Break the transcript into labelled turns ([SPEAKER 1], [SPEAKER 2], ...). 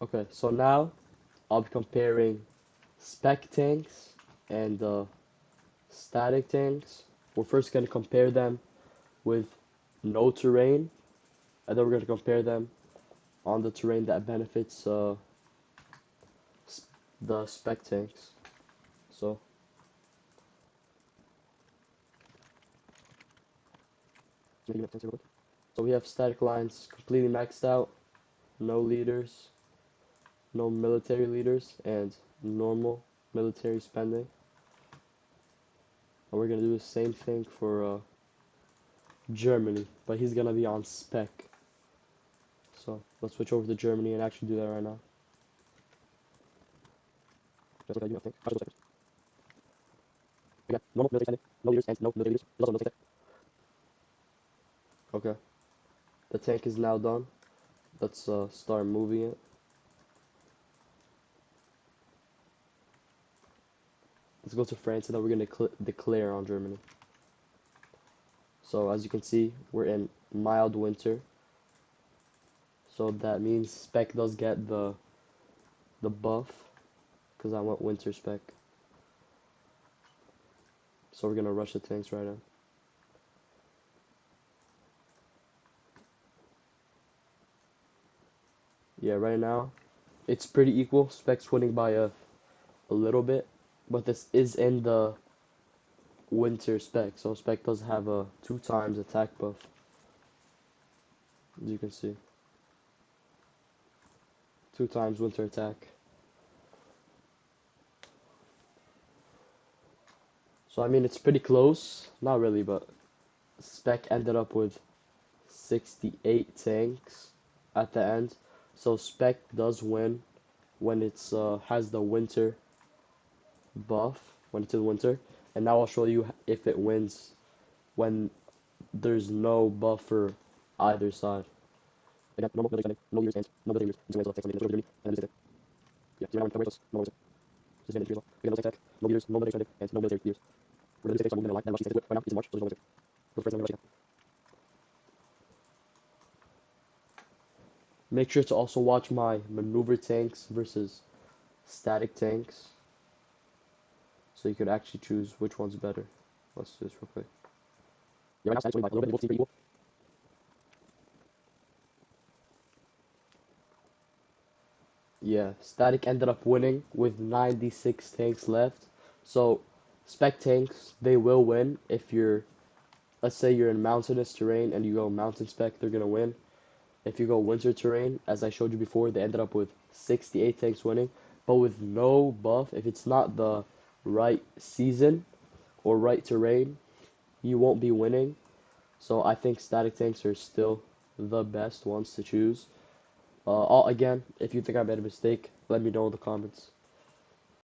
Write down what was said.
[SPEAKER 1] Okay, so now I'll be comparing spec tanks and static tanks. We're first going to compare them with no terrain, and then we're going to compare them on the terrain that benefits the spec tanks. So, so we have static lines completely maxed out, no leaders, no military leaders, and normal military spending. And we're going to do the same thing for Germany, but he's going to be on spec. So let's switch over to Germany and actually do that right now. Again, normal military spending, no leaders, and no military leaders. There's also no tank. Okay, the tank is now done. Let's start moving it. Let's go to France, and then we're going to declare on Germany. So as you can see, we're in mild winter. So that means spec does get the buff, because I want winter spec. So we're gonna rush the tanks right now. Yeah, right now it's pretty equal. Spec's winning by a little bit, but this is in the winter spec, so spec does have a 2 times attack buff, as you can see. 2 times winter attack. So I mean it's pretty close. Not really, but spec ended up with 68 tanks at the end. So spec does win when it's has the winter buff, when it's in winter. And now I'll show you if it wins when there's no buff for either side. Again, normal military spending, no leaders and no military leaders. Until takes something Germany and then yeah, so now February no leaders. Just again, well. Again, no tech, no leaders, no military spending, and no military leaders. We're gonna do tanks on movement and line, and Russia's tanks do it right now. It's in March, so there's no military. So the first time Russia. Make sure to also watch my maneuver tanks versus static tanks, so you could actually choose which one's better. Let's do this real quick. Yeah, right now static's winning by a little bit. Both teams pretty equal. Yeah, static ended up winning with 96 tanks left. So spec tanks, they will win if you're, let's say you're in mountainous terrain and you go mountain spec, they're gonna win. If you go winter terrain, as I showed you before, they ended up with 68 tanks winning. But with no buff, if it's not the right season or right terrain, you won't be winning. So I think static tanks are still the best ones to choose. Again, if you think I made a mistake, let me know in the comments.